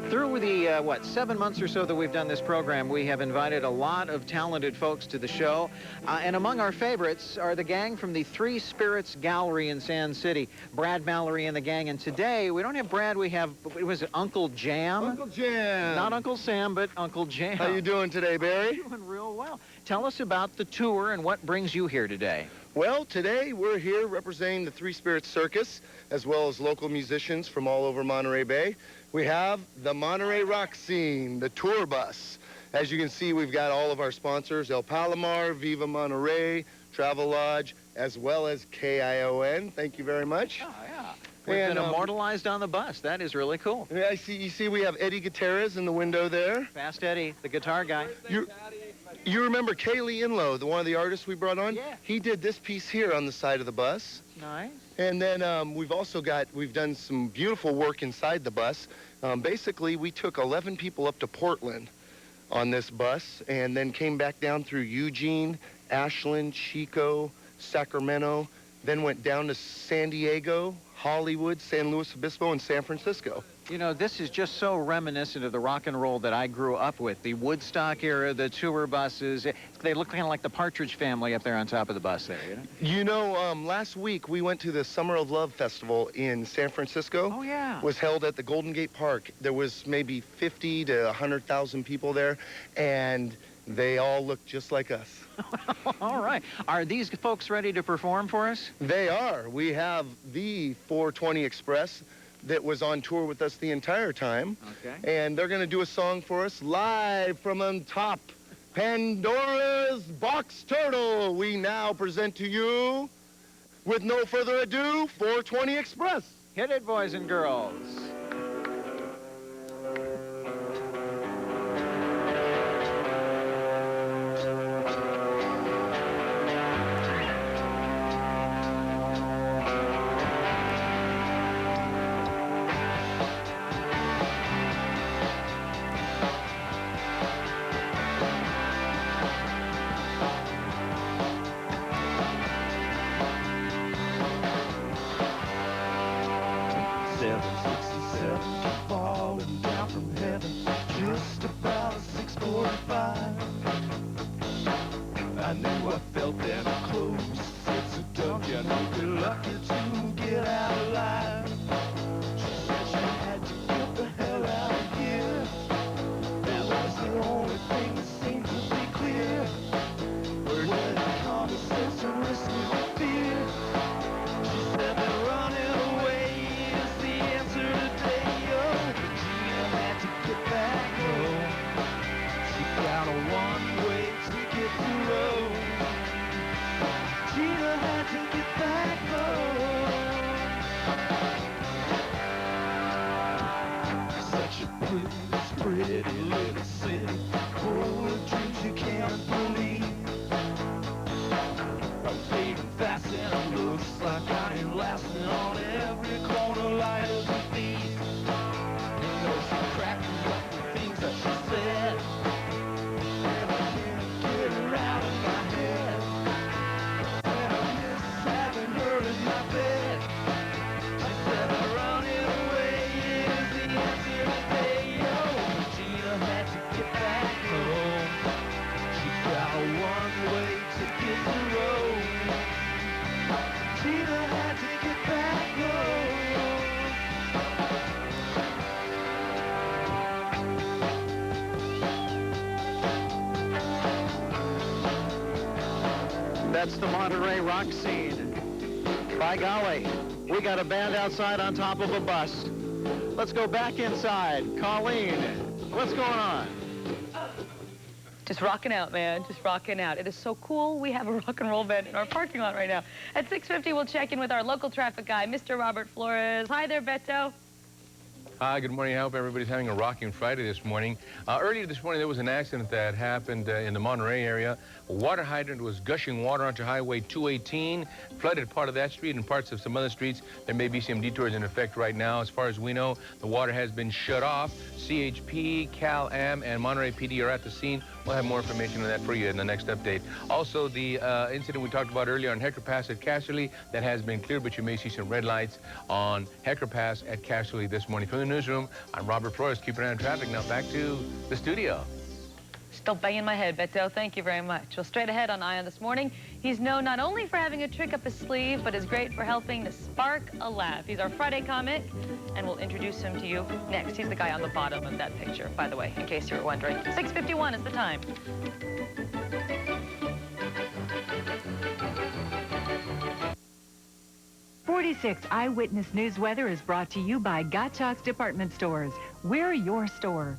Through the, 7 months or so that we've done this program, we have invited a lot of talented folks to the show. And among our favorites are the gang from the Three Spirits Gallery in Sand City, Brad Mallory and the gang. And today, we don't have Brad, we have, was it Uncle Jam? Uncle Jam. Not Uncle Sam, but Uncle Jam. How you doing today, Barry? Doing real well. Tell us about the tour and what brings you here today. Well, today we're here representing the Three Spirits Circus, as well as local musicians from all over Monterey Bay. We have the Monterey rock scene, the tour bus. As you can see, we've got all of our sponsors, El Palomar, Viva Monterey, Travel Lodge, as well as KION. Thank you very much. Oh, yeah. We've been immortalized on the bus. That is really cool. Yeah, you see we have Eddie Gutierrez in the window there. Fast Eddie, the guitar guy. You remember Kaylee Inlow, one of the artists we brought on? Yeah. He did this piece here on the side of the bus. Nice. And then we've done some beautiful work inside the bus. Basically, we took 11 people up to Portland on this bus and then came back down through Eugene, Ashland, Chico, Sacramento, then went down to San Diego, Hollywood, San Luis Obispo, and San Francisco. You know, this is just so reminiscent of the rock and roll that I grew up with. The Woodstock era, the tour buses. They look kind of like the Partridge Family up there on top of the bus there, you know? You know, last week we went to the Summer of Love Festival in San Francisco. Oh, yeah. It was held at the Golden Gate Park. There was maybe 50 to 100,000 people there, and they all look just like us. All right. Are these folks ready to perform for us? They are. We have the 420 Express that was on tour with us the entire time. Okay. And they're going to do a song for us live from on top. Pandora's Box Turtle. We now present to you, with no further ado, 420 Express. Hit it, boys and girls. Falling down from heaven, just about 6:45. I knew I felt them close. It's a duck, you know, you're lucky to get out alive. She said she had to get the hell out of here. That was the only thing that seemed to be clear. Where the common sense and risk with fear. She said that running away is the answer today. Got a one-way ticket to Rome. Gina had to get back home. Such a pretty little city, full of dreams you can't believe. I'm fading fast and it looks like I ain't lasting on every corner light as a thief. You know she cracked me up the things that she said. That's the Monterey rock scene. By golly, we got a band outside on top of a bus. Let's go back inside. Colleen, what's going on? Just rocking out, man. Just rocking out. It is so cool. We have a rock and roll band in our parking lot right now. At 6:50, we'll check in with our local traffic guy, Mr. Robert Flores. Hi there, Beto. Hi, good morning. I hope everybody's having a rocking Friday this morning. Earlier this morning, there was an accident that happened in the Monterey area. A water hydrant was gushing water onto Highway 218, flooded part of that street and parts of some other streets. There may be some detours in effect right now. As far as we know, the water has been shut off. CHP, Cal-Am, and Monterey PD are at the scene. We'll have more information on that for you in the next update. Also, the incident we talked about earlier on Hecker Pass at Casterly, that has been cleared, but you may see some red lights on Hecker Pass at Casterly this morning. From the newsroom, I'm Robert Flores, keeping an eye on traffic. Now back to the studio. Still banging my head, Beto. Thank you very much. Well, straight ahead on Ion this morning, he's known not only for having a trick up his sleeve, but is great for helping to spark a laugh. He's our Friday comic, and we'll introduce him to you next. He's the guy on the bottom of that picture, by the way, in case you were wondering. 6:51 is the time. .46 Eyewitness News Weather is brought to you by Gottschalk's Department Stores. We're your store.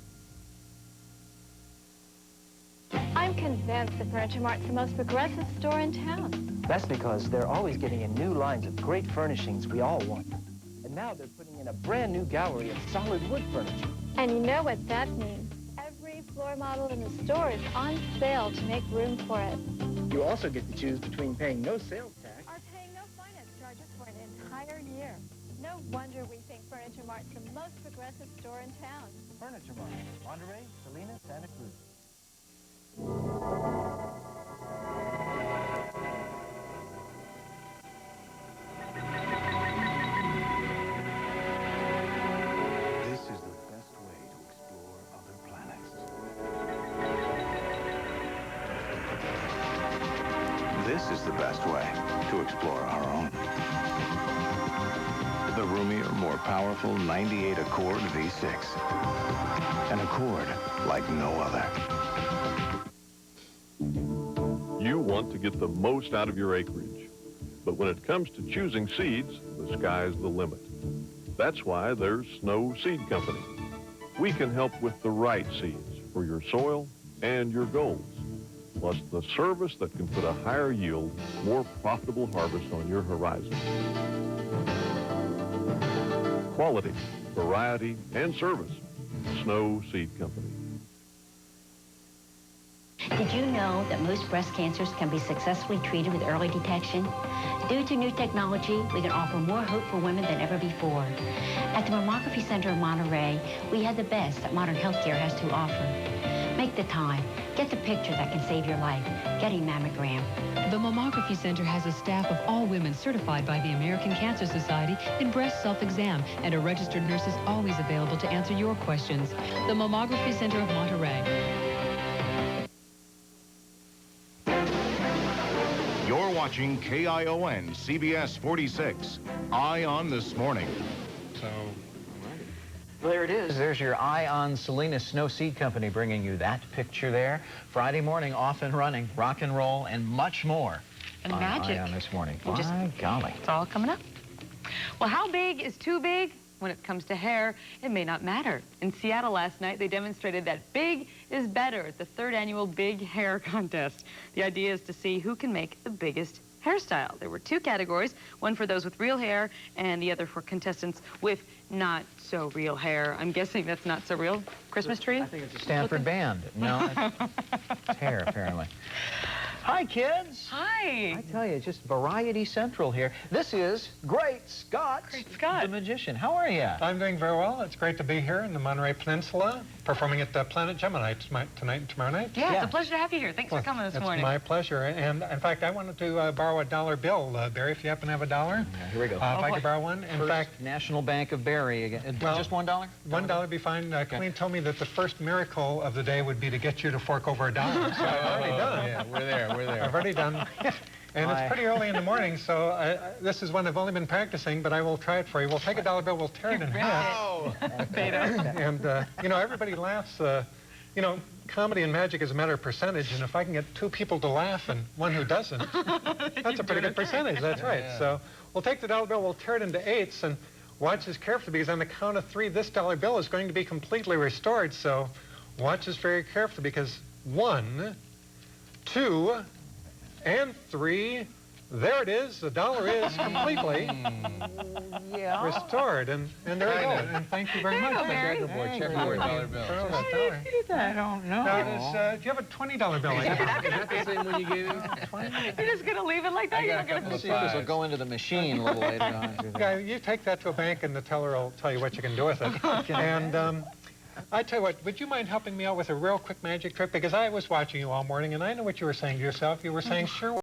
I'm convinced that Furniture Mart's the most progressive store in town. That's because they're always getting in new lines of great furnishings we all want. And now they're putting in a brand new gallery of solid wood furniture. And you know what that means. Every floor model in the store is on sale to make room for it. You also get to choose between paying no sales tax or paying no finance charges for an entire year. No wonder we think Furniture Mart's the most progressive store in town. Furniture Mart, Monterey, Salinas, Santa Cruz. This is the best way to explore other planets. This is the best way to explore our own. The roomier, more powerful 98 Accord V6. An Accord like no other. You want to get the most out of your acreage. But when it comes to choosing seeds, the sky's the limit. That's why there's Snow Seed Company. We can help with the right seeds for your soil and your goals, plus the service that can put a higher yield, more profitable harvest on your horizon. Quality, variety, and service. Snow Seed Company. Did you know that most breast cancers can be successfully treated with early detection? Due to new technology, we can offer more hope for women than ever before. At the Mammography Center of Monterey, we have the best that modern healthcare has to offer. Make the time. Get the picture that can save your life. Get a mammogram. The Mammography Center has a staff of all women certified by the American Cancer Society in breast self-exam and a registered nurse is always available to answer your questions. The Mammography Center of Monterey. You're watching KION CBS 46. Eye on This Morning. So, there it is. There's your Eye on Salinas Snow Seed Company bringing you that picture there. Friday morning, off and running, rock and roll, and much more. And magic. Eye on This Morning. Just, My golly. It's all coming up. Well, how big is too big? When it comes to hair, it may not matter. In Seattle last night, they demonstrated that big is better at the 3rd annual Big Hair Contest. The idea is to see who can make the biggest hairstyle. There were 2 categories, one for those with real hair and the other for contestants with not so real hair. I'm guessing that's not so real. Christmas tree? I think it's a Stanford band. No, it's hair, apparently. Hi, kids. Hi. I tell you, just Variety Central here. This is Great Scott, the Magician. How are you? I'm doing very well. It's great to be here in the Monterey Peninsula, performing at the Planet Gemini tonight and tomorrow night. Yeah, it's a pleasure to have you here. Thanks for coming this morning. It's my pleasure. And, in fact, I wanted to borrow a $1 bill, Barry, if you happen to have a dollar. Yeah, here we go. If I could borrow one. In fact, National Bank of Barry again. Well, just $1? $1 would be fine. Colleen told me that the first miracle of the day would be to get you to fork over $1. So I've already done. Yeah, we're there. I've already done. And it's pretty early in the morning, so this is one I've only been practicing, but I will try it for you. We'll take a $1 bill, we'll tear it in half. And, you know, everybody laughs. You know, comedy and magic is a matter of percentage, and if I can get 2 people to laugh and 1 who doesn't, that's a pretty good percentage. That's right. Yeah. So we'll take the $1 bill, we'll tear it into 8s, and watch this carefully, because on the count of 3, this $1 bill is going to be completely restored. So watch this very carefully, because 1, 2, and 3, there it is. The $1 is completely restored. And there we go. And thank you very much. Check the board. Check the $1 bill. I don't know. Now, do you have a $20 bill? Is that the same one you gave him? You're just going to leave it like that? You're not going to see if this will go into the machine a little later on. Yeah, you take that to a bank and the teller will tell you what you can do with it. And I tell you what, would you mind helping me out with a real quick magic trick? Because I was watching you all morning and I know what you were saying to yourself. You were saying, sure.